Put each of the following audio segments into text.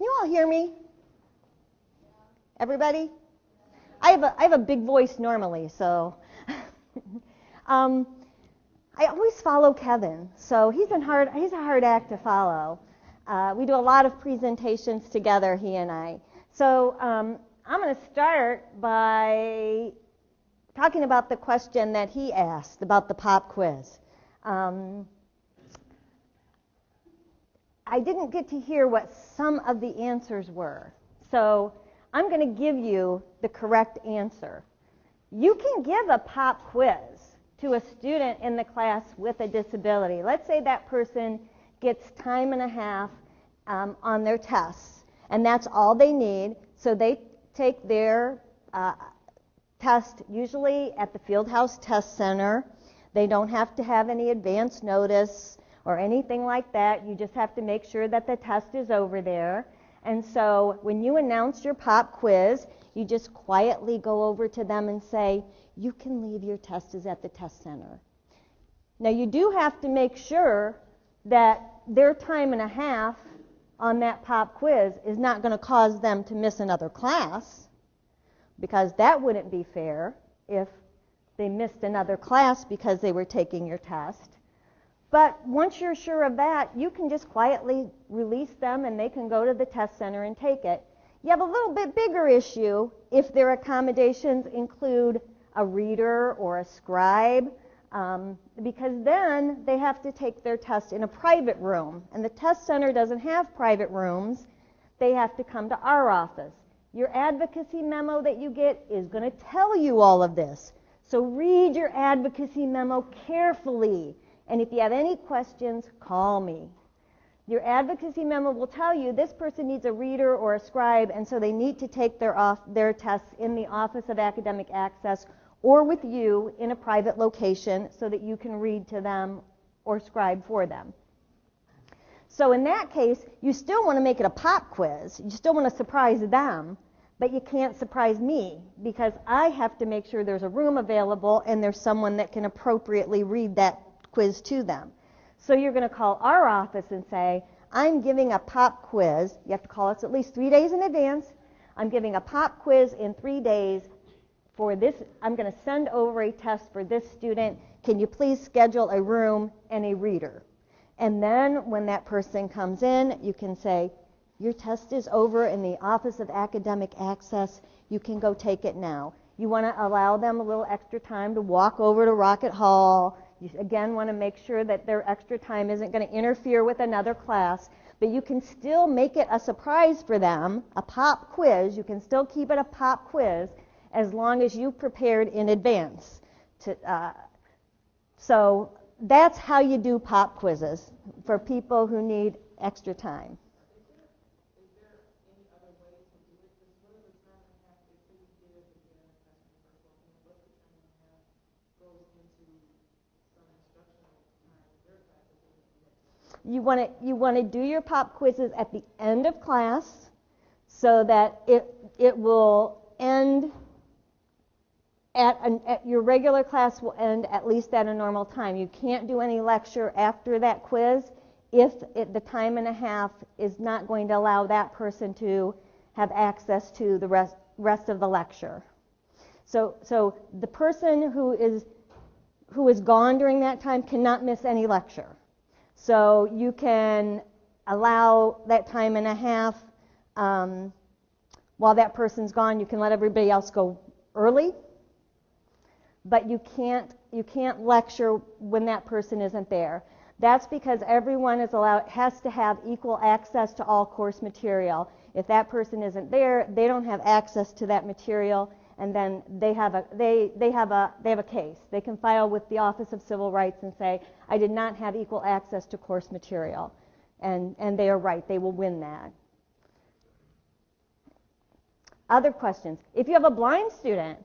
Can you all hear me? Everybody? I have a big voice normally, so I always follow Kevin. So he's a hard act to follow. We do a lot of presentations together, he and I. So I'm going to start by talking about the question that he asked about the pop quiz. I didn't get to hear what some of the answers were. So I'm going to give you the correct answer. You can give a pop quiz to a student in the class with a disability. Let's say that person gets time and a half on their tests, and that's all they need. So they take their test usually at the Fieldhouse Test Center. They don't have to have any advance notice or anything like that. You just have to make sure that the test is over there. And so when you announce your pop quiz, you just quietly go over to them and say, you can leave your tests at the test center. Now you do have to make sure that their time and a half on that pop quiz is not going to cause them to miss another class, because that wouldn't be fair if they missed another class because they were taking your test. But once you're sure of that, you can just quietly release them and they can go to the test center and take it. You have a little bit bigger issue if their accommodations include a reader or a scribe, because then they have to take their test in a private room. And the test center doesn't have private rooms. They have to come to our office. Your advocacy memo that you get is going to tell you all of this. So read your advocacy memo carefully. And if you have any questions, call me. Your advocacy memo will tell you this person needs a reader or a scribe, and so they need to take their tests in the Office of Academic Access or with you in a private location so that you can read to them or scribe for them. So in that case, you still want to make it a pop quiz. You still want to surprise them, but you can't surprise me because I have to make sure there's a room available and there's someone that can appropriately read that quiz to them. So you're going to call our office and say, I'm giving a pop quiz. You have to call us at least 3 days in advance. I'm giving a pop quiz in 3 days for this. I'm going to send over a test for this student. Can you please schedule a room and a reader? And then when that person comes in, you can say, your test is over in the Office of Academic Access. You can go take it now. You want to allow them a little extra time to walk over to Rocket Hall. You again want to make sure that their extra time isn't going to interfere with another class, but you can still make it a surprise for them, a pop quiz. You can still keep it a pop quiz as long as you prepared in advance. So that's how you do pop quizzes for people who need extra time. You want to do your pop quizzes at the end of class so that it will end at your regular class will end at least at a normal time. You can't do any lecture after that quiz if the time and a half is not going to allow that person to have access to the rest of the lecture. So the person who is gone during that time cannot miss any lecture. So you can allow that time and a half while that person's gone. You can let everybody else go early, but you can't lecture when that person isn't there. That's because everyone has to have equal access to all course material. If that person isn't there, they don't have access to that material, and then they have a case. They can file with the Office of Civil Rights and say, I did not have equal access to course material. And they are right, they will win that. Other questions? If you have a blind student,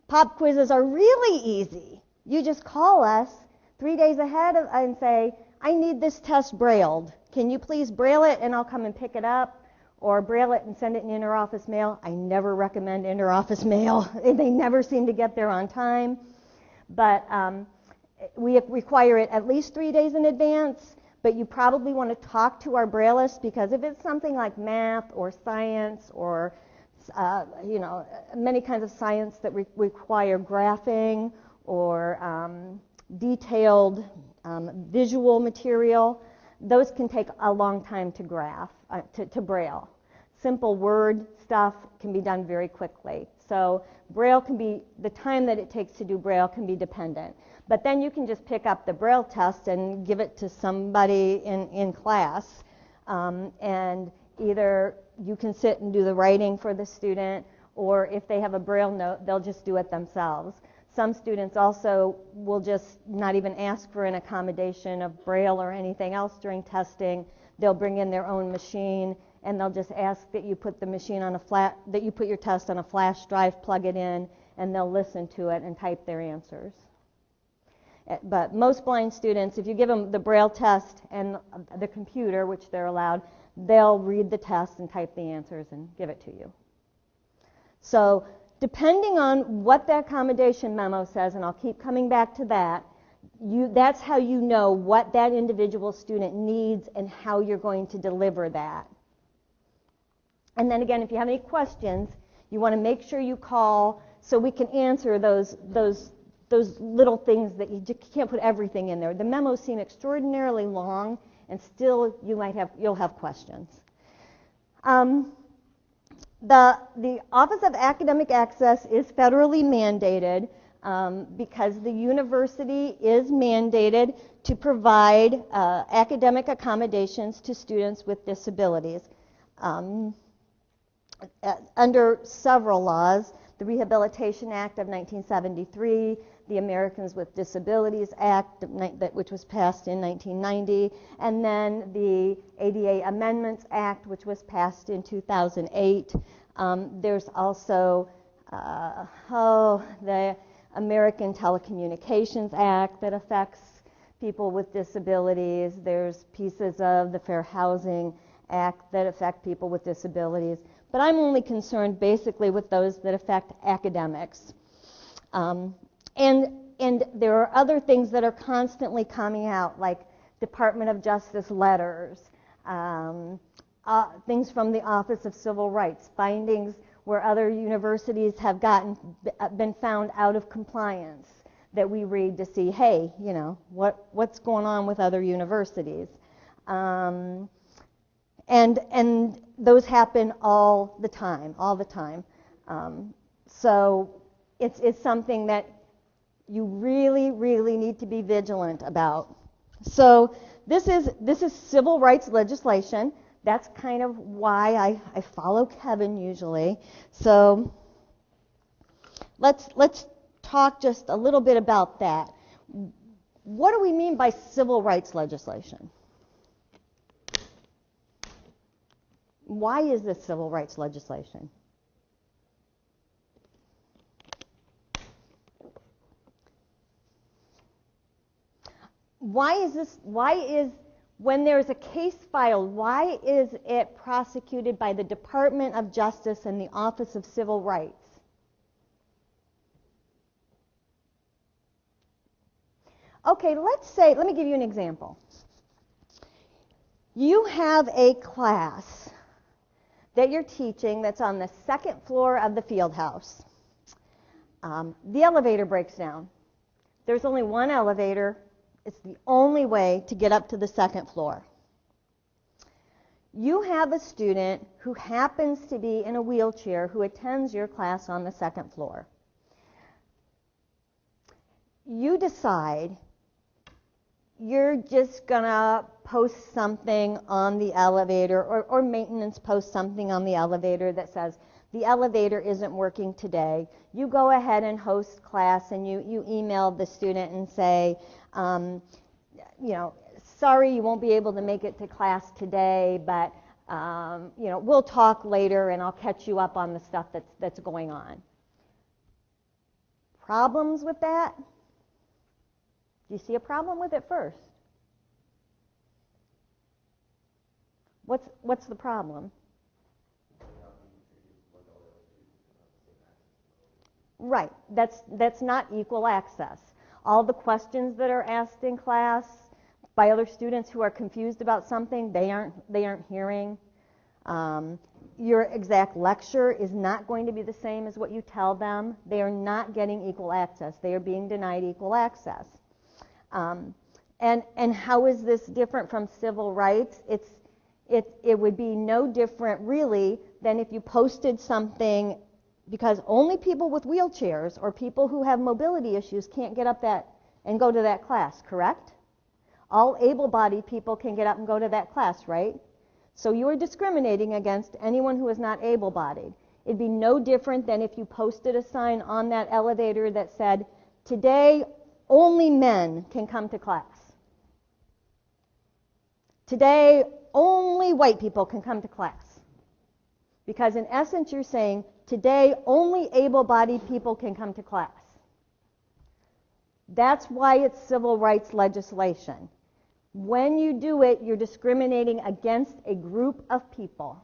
pop quizzes are really easy. You just call us 3 days ahead and say, I need this test brailled. Can you please braille it and I'll come and pick it up? Or braille it and send it in interoffice mail. I never recommend interoffice mail. They never seem to get there on time. But we require it at least 3 days in advance. but you probably want to talk to our Braillists, because if it's something like math or science or many kinds of science that require graphing or detailed visual material, those can take a long time to graph, to Braille. Simple word stuff can be done very quickly. So Braille can be, the time that it takes to do Braille can be dependent. But then you can just pick up the Braille test and give it to somebody in class, and either you can sit and do the writing for the student, or if they have a Braille note, they'll just do it themselves. Some students also will just not even ask for an accommodation of Braille or anything else during testing. They'll bring in their own machine, and they'll just ask that you put the machine on that you put your test on a flash drive, plug it in, and they'll listen to it and type their answers. But most blind students, if you give them the Braille test and the computer, which they're allowed, they'll read the test and type the answers and give it to you. So depending on what the accommodation memo says, and I'll keep coming back to that, that's how you know what that individual student needs and how you're going to deliver that. And then again, if you have any questions, you want to make sure you call so we can answer those little things that you can't put everything in there. The memos seem extraordinarily long, and still you'll have questions. The Office of Academic Access is federally mandated because the university is mandated to provide academic accommodations to students with disabilities. Under several laws, the Rehabilitation Act of 1973, the Americans with Disabilities Act, which was passed in 1990, and then the ADA Amendments Act, which was passed in 2008. There's also the American Telecommunications Act that affects people with disabilities. There's pieces of the Fair Housing Act that affect people with disabilities. But I'm only concerned basically with those that affect academics. And there are other things that are constantly coming out, like Department of Justice letters, things from the Office of Civil Rights, findings where other universities have been found out of compliance that we read to see, hey, what's going on with other universities. And those happen all the time. So it's something that you really, really need to be vigilant about. So this is civil rights legislation. That's kind of why I follow Kevin usually. So let's talk just a little bit about that. What do we mean by civil rights legislation? Why is this civil rights legislation? When there's a case filed, why is it prosecuted by the Department of Justice and the Office of Civil Rights? Okay, let me give you an example. You have a class that you're teaching that's on the second floor of the field house. The elevator breaks down. There's only one elevator. It's the only way to get up to the second floor. You have a student who happens to be in a wheelchair who attends your class on the second floor. You decide you're just going to post something on the elevator, or maintenance post something on the elevator that says, the elevator isn't working today. You go ahead and host class, and you email the student and say, sorry you won't be able to make it to class today, but we'll talk later and I'll catch you up on the stuff that's going on. Problems with that? Do you see a problem with it first? What's the problem? Right. That's not equal access. All the questions that are asked in class, by other students who are confused about something they aren't hearing. Your exact lecture is not going to be the same as what you tell them. They are not getting equal access. They are being denied equal access. And how is this different from civil rights? It would be no different really than if you posted something, because only people with wheelchairs or people who have mobility issues can't get up that and go to that class, correct? All able-bodied people can get up and go to that class, right? So you are discriminating against anyone who is not able-bodied. It'd be no different than if you posted a sign on that elevator that said, "Today, only men can come to class. Today, only white people can come to class." Because in essence, you're saying, today, only able-bodied people can come to class. That's why it's civil rights legislation. When you do it, you're discriminating against a group of people.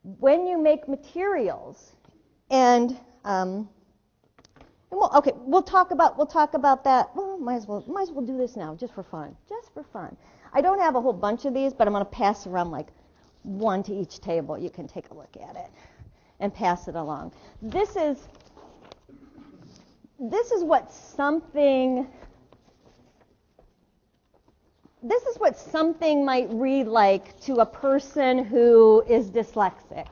When you make materials, and we'll talk about that. Well, might as well do this now, just for fun. I don't have a whole bunch of these, but I'm going to pass around like one to each table. You can take a look at it and pass it along. This is what something might read like to a person who is dyslexic.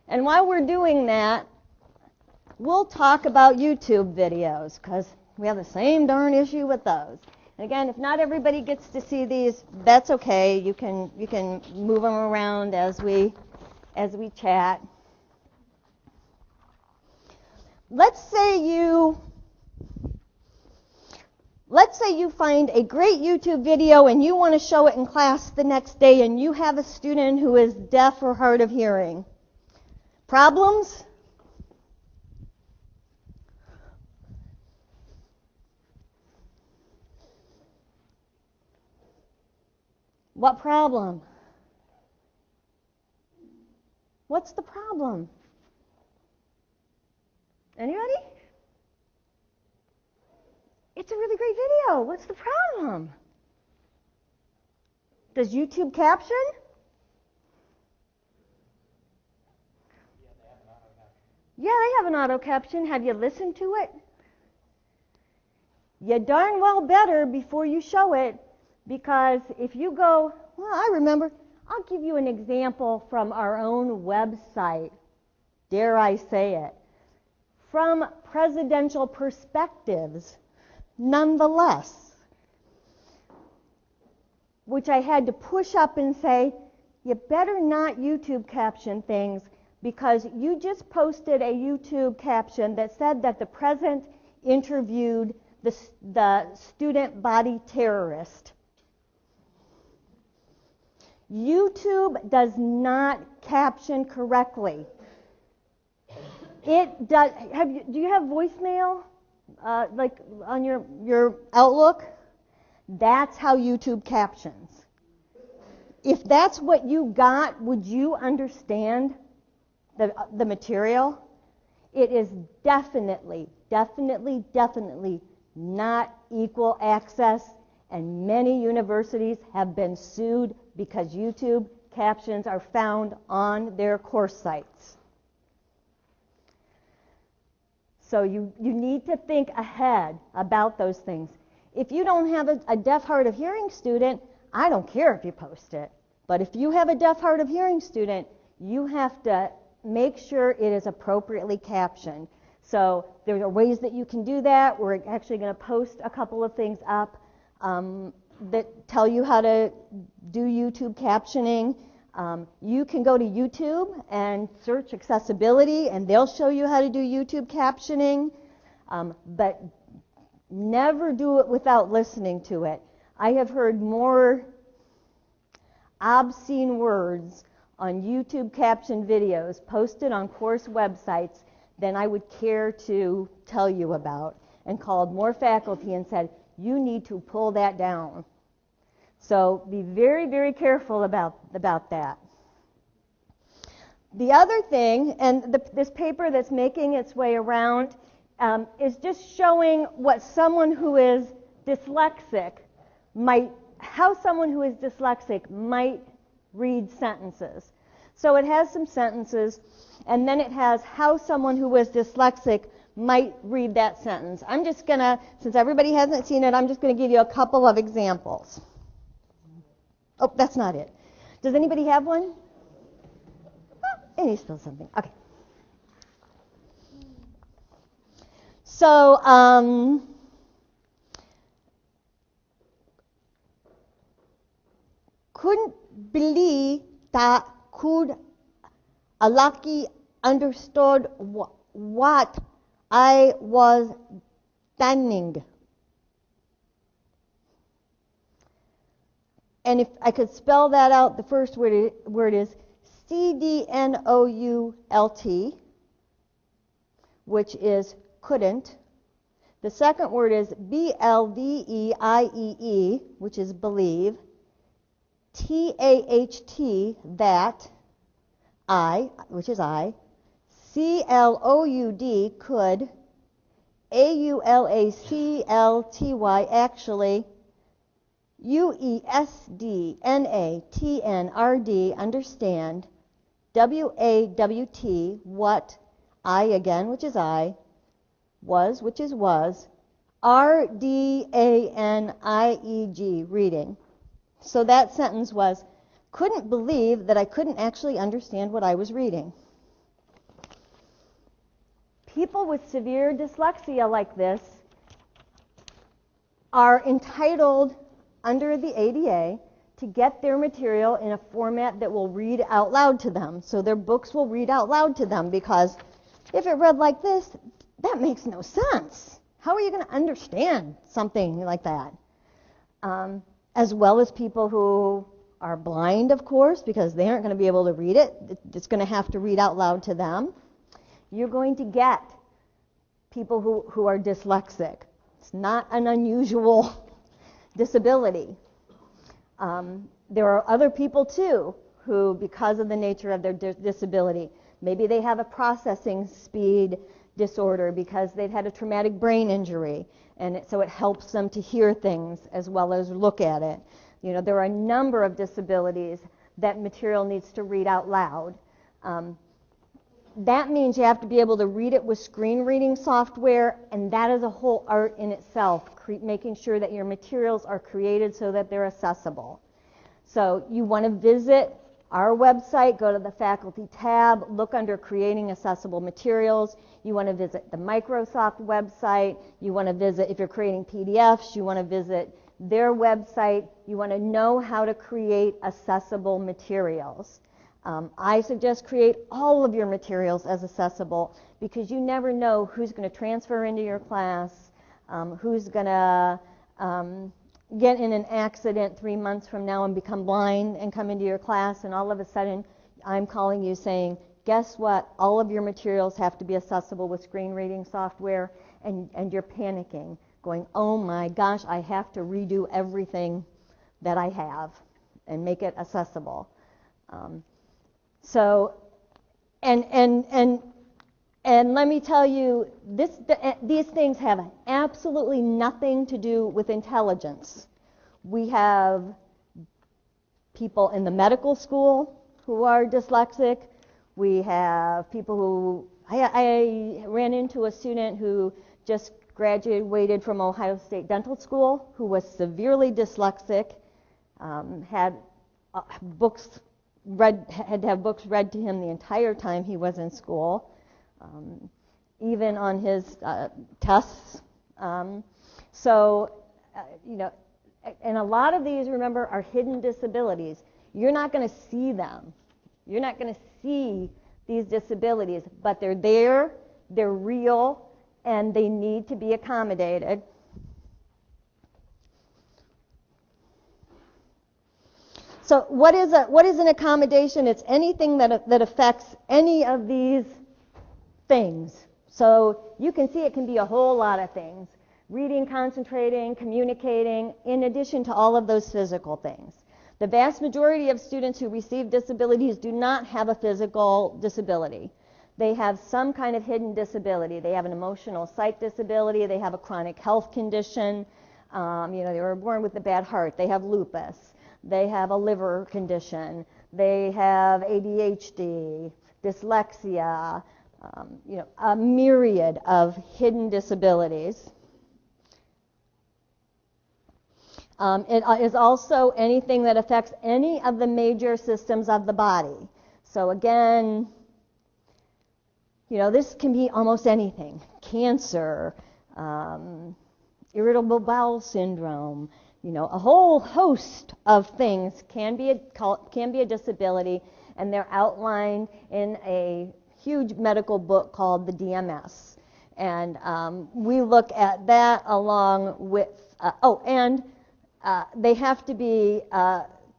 And while we're doing that, we'll talk about YouTube videos, because we have the same darn issue with those. And again, if not everybody gets to see these, that's okay. You can move them around as we chat. Let's say you find a great YouTube video and you want to show it in class the next day, and you have a student who is deaf or hard of hearing. Problems? What problem? What's the problem? Anybody? It's a really great video. What's the problem? Does YouTube caption? Yeah, they have an auto caption. Have you listened to it? You darn well better before you show it, because if you go, well, I remember, I'll give you an example from our own website, dare I say it, from presidential perspectives, nonetheless, which I had to push up and say, you better not YouTube caption things, because you just posted a YouTube caption that said that the president interviewed the student body terrorist. YouTube does not caption correctly. It does. Do you have voicemail, like on your Outlook? That's how YouTube captions. If that's what you got, would you understand the material? It is definitely not equal access, and many universities have been sued because YouTube captions are found on their course sites. So you need to think ahead about those things. If you don't have a deaf hard of hearing student, I don't care if you post it. But if you have a deaf hard of hearing student, you have to make sure it is appropriately captioned. So there are ways that you can do that. We're actually going to post a couple of things up that tell you how to do YouTube captioning. You can go to YouTube and search accessibility, and they'll show you how to do YouTube captioning, but never do it without listening to it. I have heard more obscene words on YouTube caption videos posted on course websites than I would care to tell you about, and called more faculty and said, you need to pull that down. So be very, very careful about that. The other thing, and this paper that's making its way around is just showing what someone who is dyslexic how someone who is dyslexic might read sentences. So it has some sentences, and then it has how someone who is dyslexic might read that sentence. I'm just going to, since everybody hasn't seen it, I'm just going to give you a couple of examples. Oh, that's not it. Does anybody have one? Oh, and he spilled something. Okay. So, couldn't believe that could Alaki understood what I was standing. And if I could spell that out, the first word is CDNOULT, which is couldn't. The second word is BLVEIEE, which is believe. TAHT, that, I, which is I. CLOUD, could. AULACLTY, actually. UESDNATNRD, understand. WAWT, what. I again, which is I. Was, which is was. RDANIEG, reading. So that sentence was, couldn't believe that I couldn't actually understand what I was reading. People with severe dyslexia like this are entitled under the ADA to get their material in a format that will read out loud to them. So their books will read out loud to them, because if it read like this, that makes no sense. How are you going to understand something like that? As well as people who are blind, of course, because they aren't going to be able to read it. It's going to have to read out loud to them. You're going to get people who are dyslexic. It's not an unusual disability. There are other people, too, who, because of the nature of their disability, maybe they have a processing speed disorder because they've had a traumatic brain injury, and so it helps them to hear things as well as look at it. You know, there are a number of disabilities that material needs to read out loud. That means you have to be able to read it with screen reading software, and that is a whole art in itself, making sure that your materials are created so that they're accessible. So you want to visit our website, go to the faculty tab, look under creating accessible materials. You want to visit the Microsoft website. You want to visit, if you're creating PDFs, you want to visit their website. You want to know how to create accessible materials. I suggest create all of your materials as accessible, because you never know who's going to transfer into your class, who's going to get in an accident 3 months from now and become blind and come into your class, and all of a sudden I'm calling you saying, guess what? All of your materials have to be accessible with screen reading software, and you're panicking, going, oh my gosh, I have to redo everything that I have and make it accessible. And let me tell you, these things have absolutely nothing to do with intelligence. We have people in the medical school who are dyslexic. We have people who, I ran into a student who just graduated from Ohio State Dental School who was severely dyslexic, had to have books read to him the entire time he was in school. Even on his tests. You know, and a lot of these, remember, are hidden disabilities. You're not going to see them. You're not going to see these disabilities, but they're there, they're real, and they need to be accommodated. So what is an accommodation? It's anything that affects any of these things. So you can see it can be a whole lot of things. Reading, concentrating, communicating, in addition to all of those physical things. The vast majority of students who receive disabilities do not have a physical disability. they have some kind of hidden disability. They have an emotional psych disability. They have a chronic health condition. They were born with a bad heart. They have lupus. They have a liver condition. They have ADHD, dyslexia, a myriad of hidden disabilities. It is also anything that affects any of the major systems of the body. So again, this can be almost anything. Cancer, irritable bowel syndrome, a whole host of things can be a disability, and they're outlined in a huge medical book called the DMS. And we look at that along with, they have to be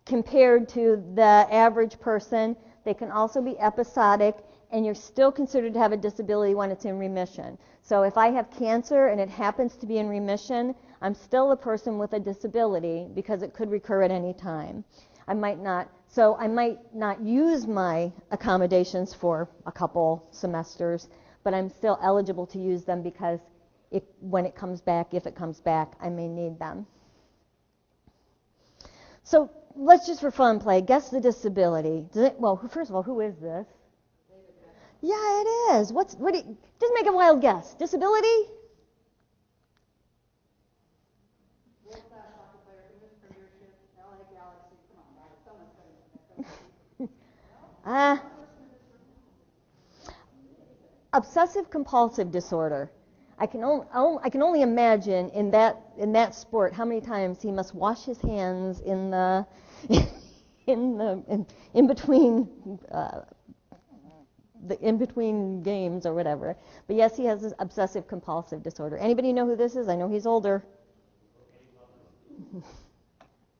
compared to the average person. They can also be episodic, and you're still considered to have a disability when it's in remission. So if I have cancer and it happens to be in remission, I'm still a person with a disability because it could recur at any time. I might not use my accommodations for a couple semesters, but I'm still eligible to use them because when it comes back, if it comes back, I may need them. So let's just for fun play, guess the disability. First of all, who is this? Yeah, it is. Just make a wild guess. Disability? Obsessive compulsive disorder. I can only imagine in that sport how many times he must wash his hands in between games or whatever. But yes, he has this obsessive compulsive disorder. Anybody know who this is? I know he's older.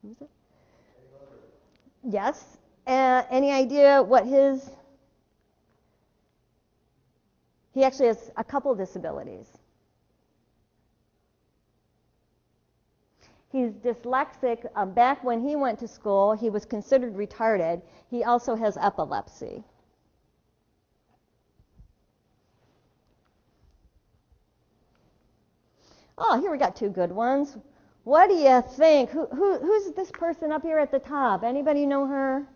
Who is it? Yes. Any idea what his? He actually has a couple disabilities. He's dyslexic. Back when he went to school, he was considered retarded. He also has epilepsy. Oh, here we got two good ones. What do you think? Who's this person up here at the top? Anybody know her?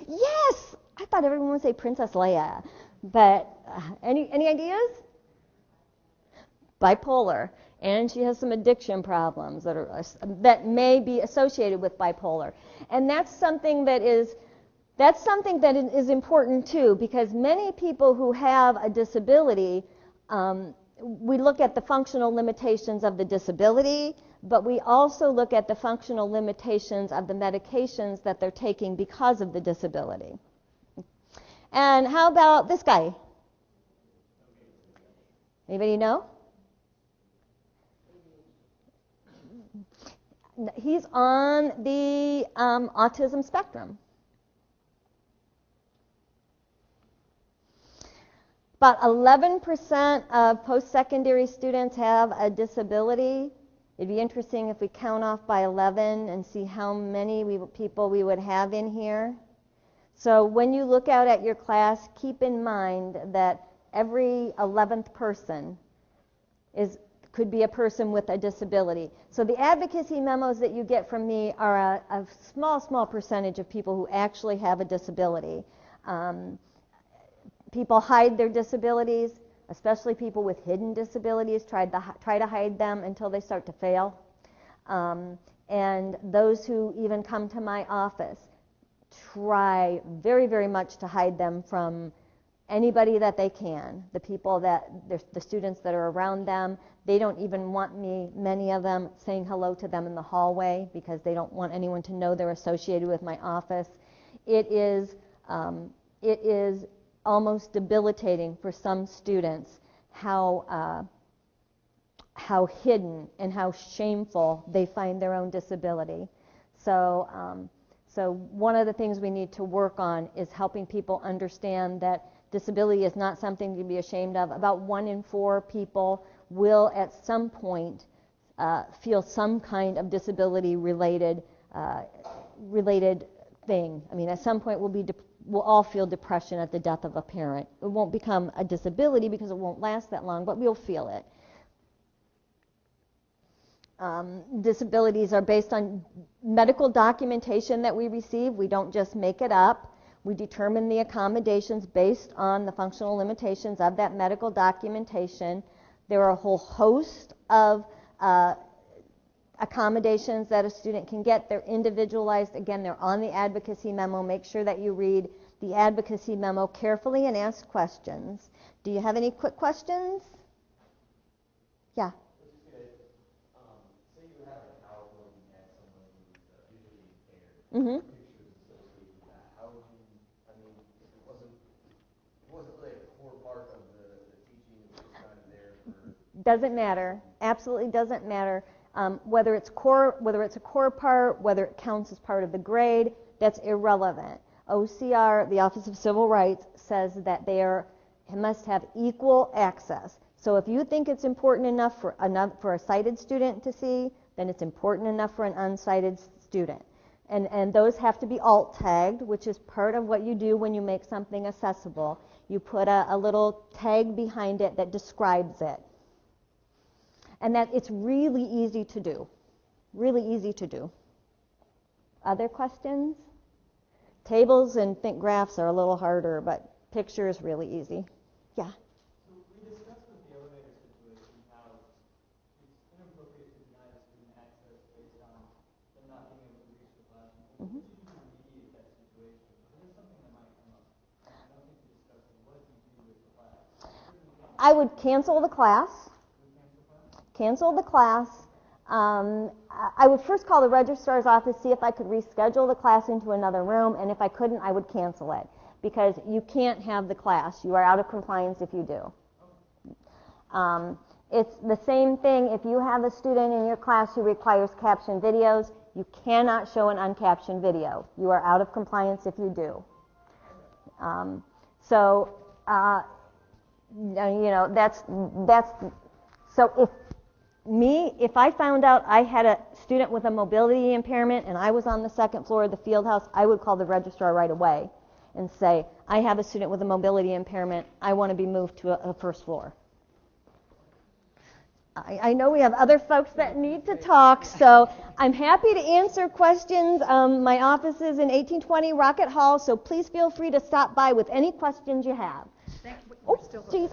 Yes! I thought everyone would say Princess Leia. But any ideas? Bipolar. And she has some addiction problems that may be associated with bipolar. And that's something that is important too, because many people who have a disability, we look at the functional limitations of the disability, but we also look at the functional limitations of the medications that they're taking because of the disability. And how about this guy? Anybody know? He's on the autism spectrum. About 11% of post-secondary students have a disability. It'd be interesting if we count off by 11 and see how many people we would have in here. So when you look out at your class, keep in mind that every 11th person could be a person with a disability. So the advocacy memos that you get from me are a small percentage of people who actually have a disability. People hide their disabilities, especially people with hidden disabilities, try to hide them until they start to fail. And those who even come to my office try very, very much to hide them from anybody that they can. The people the students that are around them, they don't even want many of them, saying hello to them in the hallway because they don't want anyone to know they're associated with my office. It is almost debilitating for some students how hidden and how shameful they find their own disability. So one of the things we need to work on is helping people understand that disability is not something to be ashamed of. About 1 in 4 people will at some point feel some kind of disability related thing. I mean, at some point we'll be will all feel depression at the death of a parent. It won't become a disability because it won't last that long, but we'll feel it. Disabilities are based on medical documentation that we receive. We don't just make it up. We determine the accommodations based on the functional limitations of that medical documentation. There are a whole host of accommodations that a student can get. They're individualized. Again, they're on the advocacy memo. Make sure that you read the advocacy memo carefully and ask questions. Do you have any quick questions? Yeah. Say you have a PowerPoint and had someone who's visually impaired, Mm-hmm. pictures associated with that. How would you, I mean, if it wasn't really a core part of the teaching, it was just kind of there for... Doesn't matter. Absolutely doesn't matter. Whether it's a core part, whether it counts as part of the grade, that's irrelevant. OCR, the Office of Civil Rights, says that they must have equal access. So if you think it's important enough for a sighted student to see, then it's important enough for an unsighted student. And those have to be alt tagged, which is part of what you do when you make something accessible. You put a little tag behind it that describes it. And that it's really easy to do. Really easy to do. Other questions? Tables and think graphs are a little harder, but pictures really easy. Yeah. So we discussed with the elevator situation how it's inappropriate to deny the student access based on them not being able to reach the classroom. What would you do to remediate that situation? Because it is something that might come up. I don't think we discussed it. What do you do with the class? I would cancel the class. Cancel the class. I would first call the registrar's office, see if I could reschedule the class into another room, and if I couldn't, I would cancel it, because you can't have the class. You are out of compliance if you do. It's the same thing if you have a student in your class who requires captioned videos. You cannot show an uncaptioned video. You are out of compliance if you do. So if I found out I had a student with a mobility impairment and I was on the second floor of the field house, I would call the registrar right away and say, I have a student with a mobility impairment. I want to be moved to a first floor. I know we have other folks that need to talk, so I'm happy to answer questions. My office is in 1820 Rocket Hall, so please feel free to stop by with any questions you have. Oh, geez.